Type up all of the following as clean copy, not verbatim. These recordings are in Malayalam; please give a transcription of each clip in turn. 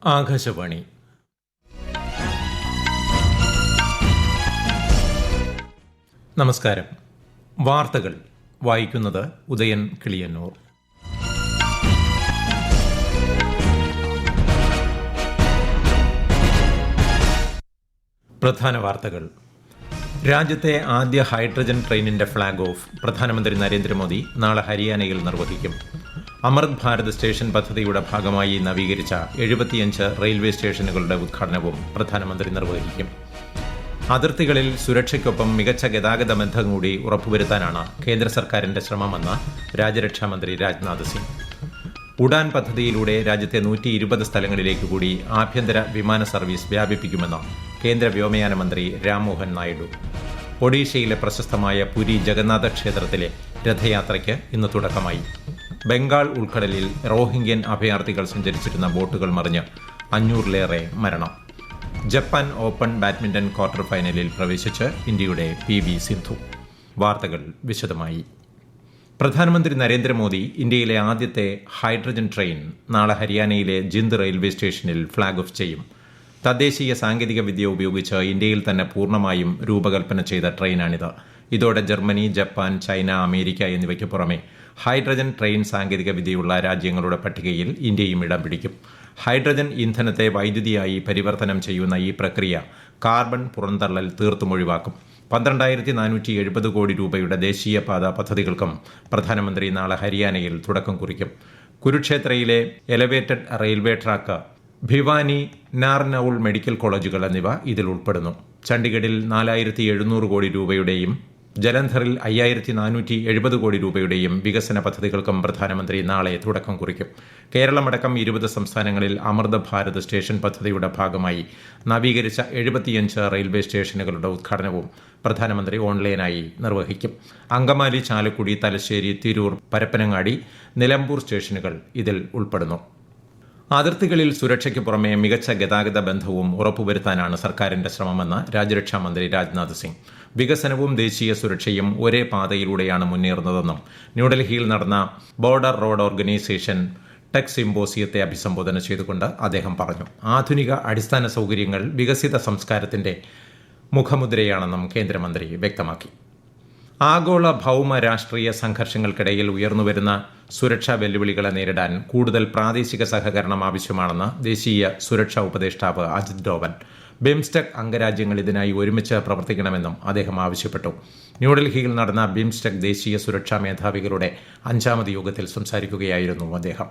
ആകാശവാണി. നമസ്കാരം. വാർത്തകൾ വായിക്കുന്നത് ഉദയൻ കിളിയന്നൂർ. പ്രധാന വാർത്തകൾ. രാജ്യത്തെ ആദ്യ ഹൈഡ്രജൻ ട്രെയിനിന്റെ ഫ്ളാഗ് ഓഫ് പ്രധാനമന്ത്രി നരേന്ദ്രമോദി നാളെ ഹരിയാനയിൽ നിർവഹിക്കും. അമൃത് ഭാരത് സ്റ്റേഷൻ പദ്ധതിയുടെ ഭാഗമായി നവീകരിച്ച 75 റെയിൽവേ സ്റ്റേഷനുകളുടെ ഉദ്ഘാടനവും പ്രധാനമന്ത്രി നിർവഹിക്കും. അതിർത്തികളിൽ സുരക്ഷയ്ക്കൊപ്പം മികച്ച ഗതാഗത ബന്ധം കൂടി ഉറപ്പുവരുത്താനാണ് കേന്ദ്ര സർക്കാരിന്റെ ശ്രമമെന്ന് രാജ്യരക്ഷാമന്ത്രി രാജ്നാഥ് സിംഗ്. ഉഡാൻ പദ്ധതിയിലൂടെ രാജ്യത്തെ 120 സ്ഥലങ്ങളിലേക്ക് കൂടി ആഭ്യന്തര വിമാന സർവീസ് വ്യാപിപ്പിക്കുമെന്ന് കേന്ദ്ര വ്യോമയാന മന്ത്രി രാംമോഹൻ നായിഡു. ഒഡീഷയിലെ പ്രശസ്തമായ പുരി ജഗന്നാഥ ക്ഷേത്രത്തിലെ രഥയാത്രയ്ക്ക് ഇന്ന് തുടക്കമായി. ബംഗാൾ ഉൾക്കടലിൽ റോഹിംഗ്യൻ അഭയാർത്ഥികൾ സഞ്ചരിച്ചിരുന്ന ബോട്ടുകൾ മറിഞ്ഞ് 500-ലേറെ മരണം. ജപ്പാൻ ഓപ്പൺ ബാഡ്മിന്റൺ ക്വാർട്ടർ ഫൈനലിൽ പ്രവേശിച്ച് ഇന്ത്യയുടെ PV സിന്ധു. വാർത്തകൾ വിശദമായി. പ്രധാനമന്ത്രി നരേന്ദ്രമോദി ഇന്ത്യയിലെ ആദ്യത്തെ ഹൈഡ്രജൻ ട്രെയിൻ നാളെ ഹരിയാനയിലെ ജിന്ദ് റെയിൽവേ സ്റ്റേഷനിൽ ഫ്ളാഗ് ഓഫ് ചെയ്യും. തദ്ദേശീയ സാങ്കേതിക വിദ്യ ഉപയോഗിച്ച് ഇന്ത്യയിൽ തന്നെ പൂർണ്ണമായും രൂപകൽപ്പന ചെയ്ത ട്രെയിനാണിത്. ഇതോടെ ജർമ്മനി, ജപ്പാൻ, ചൈന, അമേരിക്ക എന്നിവയ്ക്ക് പുറമെ ഹൈഡ്രജൻ ട്രെയിൻ സാങ്കേതിക വിദ്യയുള്ള രാജ്യങ്ങളുടെ പട്ടികയിൽ ഇന്ത്യയും ഇടം പിടിക്കും. ഹൈഡ്രജൻ ഇന്ധനത്തെ വൈദ്യുതിയായി പരിവർത്തനം ചെയ്യുന്ന ഈ പ്രക്രിയ കാർബൺ പുറന്തള്ളൽ തീർത്തും ഒഴിവാക്കും. 12,470 കോടി രൂപയുടെ ദേശീയപാത പദ്ധതികൾക്കും പ്രധാനമന്ത്രി നാളെ ഹരിയാനയിൽ തുടക്കം കുറിക്കും. കുരുക്ഷേത്രയിലെ elevated railway track, Bhiwani, Narnaul medical കോളേജുകൾ എന്നിവ ഇതിൽ ഉൾപ്പെടുന്നു. ചണ്ഡിഗഡിൽ 4,700 കോടി രൂപയുടെയും ജലന്ധറിൽ 5,470 കോടി രൂപയുടെയും വികസന പദ്ധതികൾക്കും പ്രധാനമന്ത്രി നാളെ തുടക്കം കുറിക്കും. കേരളമടക്കം 20 സംസ്ഥാനങ്ങളിൽ അമൃത് ഭാരത് സ്റ്റേഷൻ പദ്ധതിയുടെ ഭാഗമായി നവീകരിച്ച 75 റെയിൽവേ സ്റ്റേഷനുകളുടെ ഉദ്ഘാടനവും പ്രധാനമന്ത്രി ഓൺലൈനായി നിർവഹിക്കും. അങ്കമാലി, ചാലക്കുടി, തലശ്ശേരി, തിരൂർ, പരപ്പനങ്ങാടി, നിലമ്പൂർ സ്റ്റേഷനുകൾ ഇതിൽ ഉൾപ്പെടുന്നു. അതിർത്തികളിൽ സുരക്ഷയ്ക്ക് പുറമെ മികച്ച ഗതാഗത ബന്ധവും ഉറപ്പുവരുത്താനാണ് സർക്കാരിന്റെ ശ്രമമെന്ന് രാജ്യരക്ഷാമന്ത്രി രാജ്നാഥ് സിംഗ്. വികസനവും ദേശീയ സുരക്ഷയും ഒരേ പാതയിലൂടെയാണ് മുന്നേറുന്നതെന്നും ന്യൂഡൽഹിയിൽ നടന്ന ബോർഡർ റോഡ് ഓർഗനൈസേഷൻ ടെക് സിംബോസിയത്തെ അഭിസംബോധന ചെയ്തുകൊണ്ട് അദ്ദേഹം പറഞ്ഞു. ആധുനിക അടിസ്ഥാന സൗകര്യങ്ങൾ വികസിത സംസ്കാരത്തിന്റെ മുഖമുദ്രയാണെന്നും കേന്ദ്രമന്ത്രി വ്യക്തമാക്കി. ആഗോള ഭൗമ രാഷ്ട്രീയ സംഘർഷങ്ങൾക്കിടയിൽ ഉയർന്നുവരുന്ന സുരക്ഷാ വെല്ലുവിളികളെ നേരിടാൻ കൂടുതൽ പ്രാദേശിക സഹകരണം ആവശ്യമാണെന്ന് ദേശീയ സുരക്ഷാ ഉപദേഷ്ടാവ് അജിത് ഡോവൽ. ബിംസ്റ്റെക് അംഗരാജ്യങ്ങൾ ഇതിനായി ഒരുമിച്ച് പ്രവർത്തിക്കണമെന്നും അദ്ദേഹം ആവശ്യപ്പെട്ടു. ന്യൂഡൽഹിയിൽ നടന്ന ബിംസ്റ്റെക് ദേശീയ സുരക്ഷാ മേധാവികളുടെ 5ാമത് യോഗത്തിൽ സംസാരിക്കുകയായിരുന്നു അദ്ദേഹം.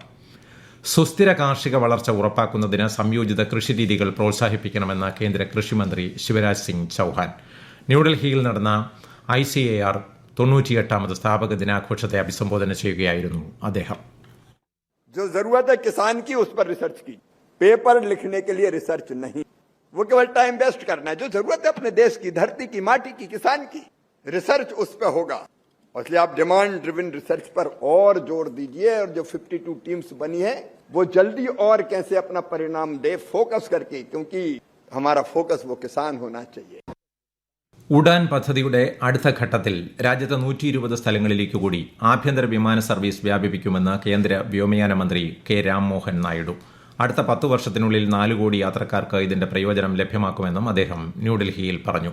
സുസ്ഥിര കാർഷിക വളർച്ച ഉറപ്പാക്കുന്നതിന് സംയോജിത കൃഷിരീതികൾ പ്രോത്സാഹിപ്പിക്കണമെന്ന് കേന്ദ്ര കൃഷിമന്ത്രി ശിവരാജ് സിംഗ് ചൌഹാൻ. ന്യൂഡൽഹിയിൽ നടന്ന ICAR 98ാമത് സ്ഥാപക ദിനാഘോഷത്തെ അഭിസംബോധന ചെയ്യുകയായിരുന്നു അദ്ദേഹം. जो जरूरत है किसान की उस पर रिसर्च की, पेपर लिखने के लिए रिसर्च नहीं, वो केवल टाइम वेस्ट करना है. जो जरूरत है अपने देश की, धरती की, माटी की, किसान की, रिसर्च उस पर होगा. और इसलिए आप डिमांड ड्रिवन रिसर्च पर और जोर दीजिए. और जो 52 टीम्स बनी है वो जल्दी और कैसे अपना परिणाम दे, फोकस करके, क्योंकि हमारा फोकस वो किसान होना चाहिए. ഉഡാൻ പദ്ധതിയുടെ അടുത്ത ഘട്ടത്തിൽ രാജ്യത്തെ 120 സ്ഥലങ്ങളിലേക്ക് കൂടി ആഭ്യന്തര വിമാന സർവീസ് വ്യാപിപ്പിക്കുമെന്ന് കേന്ദ്ര വ്യോമയാന മന്ത്രി കെ രാംമോഹൻ നായിഡു. അടുത്ത 10 വർഷത്തിനുള്ളിൽ 4 കോടി യാത്രക്കാർക്ക് ഇതിന്റെ പ്രയോജനം ലഭ്യമാക്കുമെന്നും അദ്ദേഹം ന്യൂഡൽഹിയിൽ പറഞ്ഞു.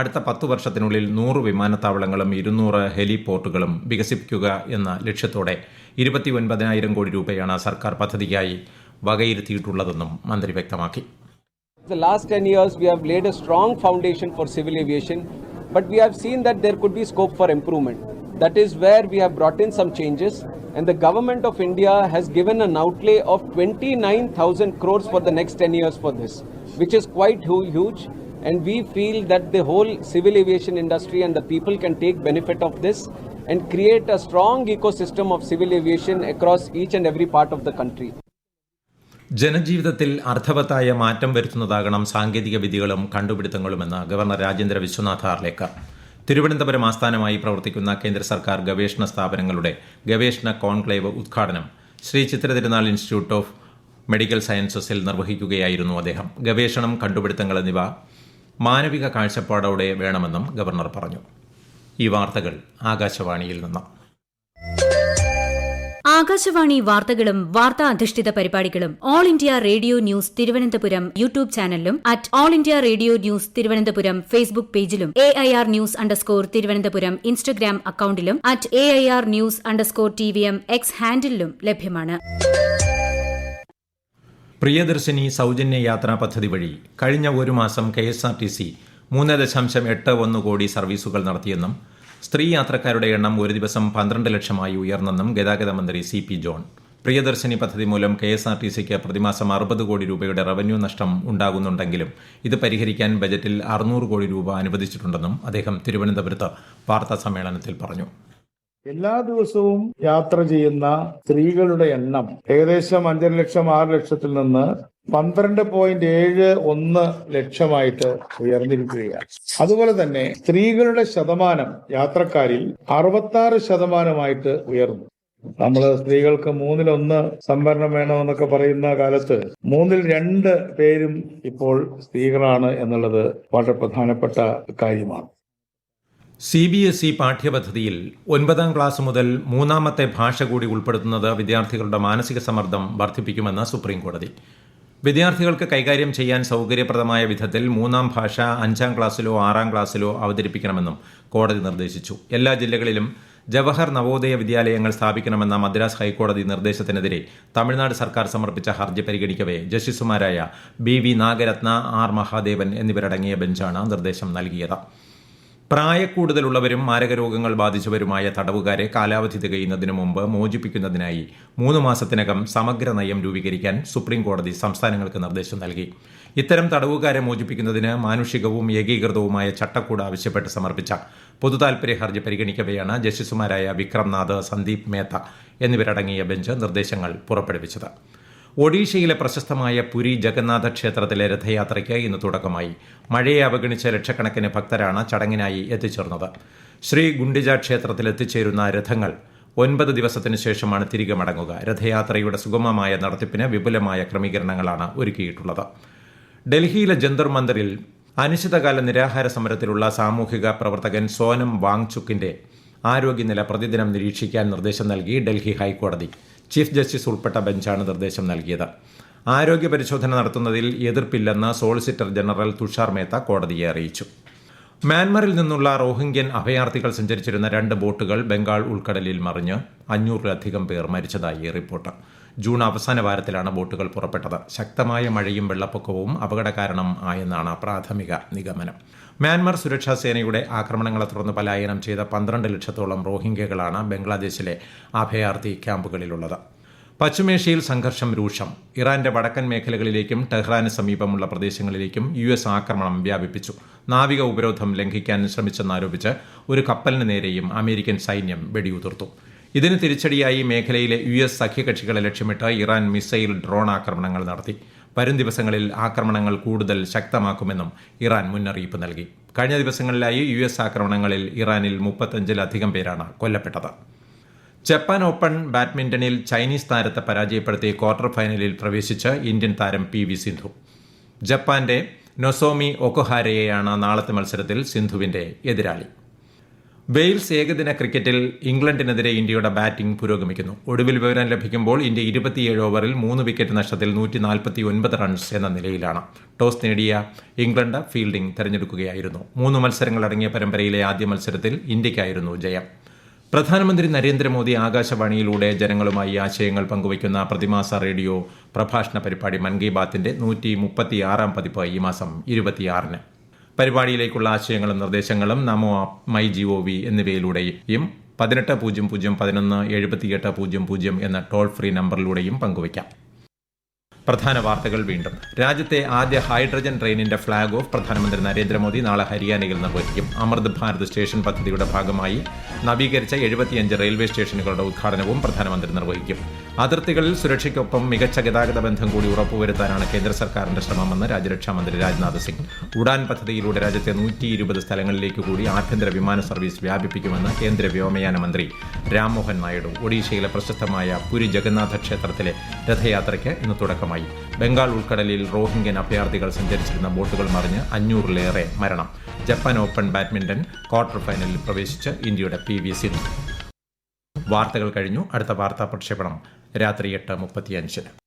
അടുത്ത 10 വർഷത്തിനുള്ളിൽ 100 വിമാനത്താവളങ്ങളും 200 ഹെലിപോർട്ടുകളും വികസിപ്പിക്കുക എന്ന ലക്ഷ്യത്തോടെ 29,000 കോടി രൂപയാണ് സർക്കാർ പദ്ധതിക്കായി വകയിരുത്തിയിട്ടുള്ളതെന്നും മന്ത്രി വ്യക്തമാക്കി. The last 10 years we have laid a strong foundation for civil aviation, but we have seen that there could be scope for improvement. That is where we have brought in some changes, and the government of India has given an outlay of 29,000 crores for the next 10 years for this, which is quite huge, and we feel that the whole civil aviation industry and the people can take benefit of this and create a strong ecosystem of civil aviation across each and every part of the country. ജനജീവിതത്തിൽ അർത്ഥവത്തായ മാറ്റം വരുത്തുന്നതാകണം സാങ്കേതിക വിദ്യകളും കണ്ടുപിടുത്തങ്ങളുമെന്ന് ഗവർണർ രാജേന്ദ്ര വിശ്വനാഥ് ആർലേക്കർ. തിരുവനന്തപുരം ആസ്ഥാനമായി പ്രവർത്തിക്കുന്ന കേന്ദ്ര സർക്കാർ ഗവേഷണ സ്ഥാപനങ്ങളുടെ ഗവേഷണ കോൺക്ലേവ് ഉദ്ഘാടനം Shri Chitra Thirunal institute of medical സയൻസസിൽ നിർവഹിക്കുകയായിരുന്നു അദ്ദേഹം. ഗവേഷണം, കണ്ടുപിടുത്തങ്ങൾ എന്നിവ മാനവിക കാഴ്ചപ്പാടോടെ വേണമെന്നും ഗവർണർ പറഞ്ഞു. ഈ വാർത്തകൾ ആകാശവാണിയിൽ നിന്ന്. ആകാശവാണി വാർത്തകളും വാർത്താ അധിഷ്ഠിത പരിപാടികളും all India radio news Thiruvananthapuram YouTube ചാനലിലും all India radio news Thiruvananthapuram Facebook പേജിലും AIR News _ ഇൻസ്റ്റഗ്രാം അക്കൌണ്ടിലും @AIR News _ TVM X ഹാൻഡിലും ലഭ്യമാണ്. പ്രിയദർശിനി സൗജന്യ യാത്രാ പദ്ധതി വഴി കഴിഞ്ഞ ഒരു മാസം KSRTC 3.81 കോടി സർവീസുകൾ നടത്തിയെന്നും സ്ത്രീ യാത്രക്കാരുടെ എണ്ണം ഒരു ദിവസം 12 ലക്ഷമായി ഉയർന്നെന്നും ഗതാഗത മന്ത്രി CP ജോൺ. പ്രിയദർശിനി പദ്ധതി മൂലം KSRTCക്ക് പ്രതിമാസം 60 കോടി രൂപയുടെ റവന്യൂ നഷ്ടം ഉണ്ടാകുന്നുണ്ടെങ്കിലും ഇത് പരിഹരിക്കാൻ ബജറ്റിൽ 600 കോടി രൂപ അനുവദിച്ചിട്ടുണ്ടെന്നും അദ്ദേഹം തിരുവനന്തപുരത്ത് വാർത്താസമ്മേളനത്തിൽ പറഞ്ഞു. എല്ലാ ദിവസവും യാത്ര ചെയ്യുന്ന സ്ത്രീകളുടെ എണ്ണം ഏകദേശം 5 ലക്ഷം 6 ലക്ഷത്തിൽ നിന്ന് 12.71 ലക്ഷമായിട്ട് ഉയർന്നിരിക്കുകയാണ്. അതുപോലെ തന്നെ സ്ത്രീകളുടെ ശതമാനം യാത്രക്കാരിൽ 66% ഉയർന്നു. നമ്മൾ സ്ത്രീകൾക്ക് 1/3 സംവരണം വേണമെന്നൊക്കെ പറയുന്ന കാലത്ത് 2/3 പേരും ഇപ്പോൾ സ്ത്രീകളാണ് എന്നുള്ളത് വളരെ പ്രധാനപ്പെട്ട കാര്യമാണ്. CBSE പാഠ്യപദ്ധതിയിൽ 9ാം ക്ലാസ് മുതൽ 3ാമത്തെ ഭാഷ കൂടി ഉൾപ്പെടുത്തുന്നത് വിദ്യാർത്ഥികളുടെ മാനസിക സമ്മർദ്ദം വർദ്ധിപ്പിക്കുമെന്ന് സുപ്രീംകോടതി. വിദ്യാർത്ഥികൾക്ക് കൈകാര്യം ചെയ്യാൻ സൗകര്യപ്രദമായ വിധത്തിൽ 3ാം ഭാഷ 5ാം ക്ലാസ്സിലോ 6ാം ക്ലാസ്സിലോ അവതരിപ്പിക്കണമെന്നും കോടതി നിർദ്ദേശിച്ചു. എല്ലാ ജില്ലകളിലും ജവഹർ നവോദയ വിദ്യാലയങ്ങൾ സ്ഥാപിക്കണമെന്ന മദ്രാസ് ഹൈക്കോടതി നിർദ്ദേശത്തിനെതിരെ തമിഴ്നാട് സർക്കാർ സമർപ്പിച്ച ഹർജി പരിഗണിക്കവേ ജസ്റ്റിസുമാരായ BV നാഗരത്ന, R മഹാദേവൻ എന്നിവരടങ്ങിയ ബെഞ്ചാണ് നിർദ്ദേശം നൽകിയത്. പ്രായക്കൂടുതലുള്ളവരും മാരകരോഗങ്ങൾ ബാധിച്ചവരുമായ തടവുകാരെ കാലാവധി തികയുന്നതിനു മുമ്പ് മോചിപ്പിക്കുന്നതിനായി 3 മാസത്തിനകം സമഗ്ര നയം രൂപീകരിക്കാൻ സുപ്രീംകോടതി സംസ്ഥാനങ്ങൾക്ക് നിർദ്ദേശം നൽകി. ഇത്തരം തടവുകാരെ മോചിപ്പിക്കുന്നതിന് മാനുഷികവും ഏകീകൃതവുമായ ചട്ടക്കൂട് ആവശ്യപ്പെട്ട് സമർപ്പിച്ച പൊതുതാൽപര്യ ഹർജി പരിഗണിക്കവെയാണ് ജസ്റ്റിസുമാരായ വിക്രംനാഥ്, സന്ദീപ് മേത്ത എന്നിവരടങ്ങിയ ബെഞ്ച് നിർദ്ദേശങ്ങൾ പുറപ്പെടുവിച്ചത്. ഒഡീഷയിലെ പ്രശസ്തമായ പുരി ജഗന്നാഥ ക്ഷേത്രത്തിലെ രഥയാത്രയ്ക്ക് ഇന്ന് തുടക്കമായി. മഴയെ അവഗണിച്ച ലക്ഷക്കണക്കിന് ഭക്തരാണ് ചടങ്ങിനായി എത്തിച്ചേർന്നത്. ശ്രീ ഗുണ്ടിജ ക്ഷേത്രത്തിൽ എത്തിച്ചേരുന്ന രഥങ്ങൾ 9 ദിവസത്തിനു ശേഷമാണ് തിരികെ മടങ്ങുക. രഥയാത്രയുടെ സുഗമമായ നടത്തിപ്പിന് വിപുലമായ ക്രമീകരണങ്ങളാണ് ഒരുക്കിയിട്ടുള്ളത്. ഡൽഹിയിലെ ജന്തർ മന്ദിറിൽ അനിശ്ചിതകാല നിരാഹാര സമരത്തിലുള്ള സാമൂഹിക പ്രവർത്തകൻ സോനം വാങ്ചുക്കിന്റെ ആരോഗ്യനില പ്രതിദിനം നിരീക്ഷിക്കാൻ നിർദ്ദേശം നൽകി ഡൽഹി ഹൈക്കോടതി. ചീഫ് ജസ്റ്റിസ് ഉൾപ്പെട്ട ബെഞ്ചാണ് നിർദ്ദേശം നൽകിയത്. ആരോഗ്യ പരിശോധന നടത്തുന്നതിൽ എതിർപ്പില്ലെന്ന് സോളിസിറ്റർ ജനറൽ തുഷാർ മേത്ത കോടതിയെ അറിയിച്ചു. മ്യാൻമറിൽ നിന്നുള്ള റോഹിംഗ്യൻ അഭയാർത്ഥികൾ സഞ്ചരിച്ചിരുന്ന 2 ബോട്ടുകൾ ബംഗാൾ ഉൾക്കടലിൽ മറിഞ്ഞ് 500-ലധികം പേർ മരിച്ചതായി റിപ്പോർട്ട്. ജൂൺ അവസാന വാരത്തിലാണ് ബോട്ടുകൾ പുറപ്പെട്ടത്. ശക്തമായ മഴയും വെള്ളപ്പൊക്കവും അപകട കാരണം ആയെന്നാണ് പ്രാഥമിക നിഗമനം. മ്യാൻമർ സുരക്ഷാ സേനയുടെ ആക്രമണങ്ങളെ തുടർന്ന് പലായനം ചെയ്ത 12 ലക്ഷത്തോളം റോഹിംഗ്യകളാണ് ബംഗ്ലാദേശിലെ അഭയാർത്ഥി ക്യാമ്പുകളിലുള്ളത്. പശ്ചിമേഷ്യയിൽ സംഘർഷം രൂക്ഷം. ഇറാന്റെ വടക്കൻ മേഖലകളിലേക്കും ടെഹ്റാന് സമീപമുള്ള പ്രദേശങ്ങളിലേക്കും US ആക്രമണം വ്യാപിപ്പിച്ചു. നാവിക ഉപരോധം ലംഘിക്കാൻ ശ്രമിച്ചെന്നാരോപിച്ച് ഒരു കപ്പലിന് നേരെയും അമേരിക്കൻ സൈന്യം വെടിയുതിർത്തു. ഇതിന് തിരിച്ചടിയായി മേഖലയിലെ US സഖ്യകക്ഷികളെ ലക്ഷ്യമിട്ട് ഇറാൻ മിസൈൽ, ഡ്രോൺ ആക്രമണങ്ങൾ നടത്തി. വരും ദിവസങ്ങളിൽ ആക്രമണങ്ങൾ കൂടുതൽ ശക്തമാക്കുമെന്നും ഇറാൻ മുന്നറിയിപ്പ് നൽകി. കഴിഞ്ഞ ദിവസങ്ങളിലായി US ആക്രമണങ്ങളിൽ ഇറാനിൽ 35-ലധികം പേരാണ് കൊല്ലപ്പെട്ടത്. ജപ്പാൻ ഓപ്പൺ ബാഡ്മിന്റണിൽ ചൈനീസ് താരത്തെ പരാജയപ്പെടുത്തി ക്വാർട്ടർ ഫൈനലിൽ പ്രവേശിച്ച് ഇന്ത്യൻ താരം PV സിന്ധു. ജപ്പാന്റെ നൊസോമി ഒക്കുഹാരയെയാണ് നാളത്തെ മത്സരത്തിൽ സിന്ധുവിന്റെ എതിരാളി. വെയിൽസ് ഏകദിന ക്രിക്കറ്റിൽ ഇംഗ്ലണ്ടിനെതിരെ ഇന്ത്യയുടെ ബാറ്റിംഗ് പുരോഗമിക്കുന്നു. ഒടുവിൽ വിവരം ലഭിക്കുമ്പോൾ ഇന്ത്യ 27 ഓവറിൽ 3 വിക്കറ്റ് നഷ്ടത്തിൽ 149 റൺസ് എന്ന നിലയിലാണ്. ടോസ് നേടിയ ഇംഗ്ലണ്ട് ഫീൽഡിംഗ് തെരഞ്ഞെടുക്കുകയായിരുന്നു. 3 മത്സരങ്ങളടങ്ങിയ പരമ്പരയിലെ ആദ്യ മത്സരത്തിൽ ഇന്ത്യയ്ക്കായിരുന്നു ജയം. പ്രധാനമന്ത്രി നരേന്ദ്രമോദി ആകാശവാണിയിലൂടെ ജനങ്ങളുമായി ആശയങ്ങൾ പങ്കുവയ്ക്കുന്ന പ്രതിമാസ റേഡിയോ പ്രഭാഷണ പരിപാടി മൻ കി ബാത്തിന്റെ 136ാം പതിപ്പ് ഈ മാസം 26-ന്. പരിപാടിയിലേക്കുള്ള ആശയങ്ങളും നിർദ്ദേശങ്ങളും നമോ ആപ്പ്, മൈ GOV എന്നിവയിലൂടെയും 1800117800 എന്ന ടോൾ ഫ്രീ നമ്പറിലൂടെയും പങ്കുവയ്ക്കാം. പ്രധാന വാർത്തകൾ വീണ്ടും. രാജ്യത്തെ ആദ്യ ഹൈഡ്രജൻ ട്രെയിനിന്റെ ഫ്ളാഗ് ഓഫ് പ്രധാനമന്ത്രി നരേന്ദ്രമോദി നാളെ ഹരിയാനയിൽ നിർവഹിക്കും. അമൃത് ഭാരത് സ്റ്റേഷൻ പദ്ധതിയുടെ ഭാഗമായി നവീകരിച്ച 75 റെയിൽവേ സ്റ്റേഷനുകളുടെ ഉദ്ഘാടനവും പ്രധാനമന്ത്രി നിർവഹിക്കും. അതിർത്തികളിൽ സുരക്ഷയ്ക്കൊപ്പം മികച്ച ഗതാഗത ബന്ധം കൂടി ഉറപ്പുവരുത്താനാണ് കേന്ദ്ര സർക്കാരിന്റെ ശ്രമമെന്ന് രാജ്യരക്ഷാമന്ത്രി രാജ്നാഥ് സിംഗ്. ഉഡാൻ പദ്ധതിയിലൂടെ രാജ്യത്തെ 120 സ്ഥലങ്ങളിലേക്ക് കൂടി ആഭ്യന്തര വിമാന സർവീസ് വ്യാപിപ്പിക്കുമെന്ന് കേന്ദ്ര വ്യോമയാന മന്ത്രി രാംമോഹൻ നായിഡു. ഒഡീഷയിലെ പ്രശസ്തമായ പുരി ജഗന്നാഥ ക്ഷേത്രത്തിലെ രഥയാത്രയ്ക്ക് ഇന്ന് തുടക്കമായി. ബംഗാൾ ഉൾക്കടലിൽ റോഹിംഗ്യൻ അഭയാർത്ഥികൾ സഞ്ചരിച്ചിരുന്ന ബോട്ടുകൾ മറിഞ്ഞ് 500-ലേറെ മരണം. ജപ്പാൻ ഓപ്പൺ ബാഡ്മിന്റൺ ക്വാർട്ടർ ഫൈനലിൽ പ്രവേശിച്ച് ഇന്ത്യയുടെ PV സിന്ധു. വാർത്തകൾ കഴിഞ്ഞു. അടുത്ത വാർത്താ പ്രക്ഷേപണം രാത്രി 8:35.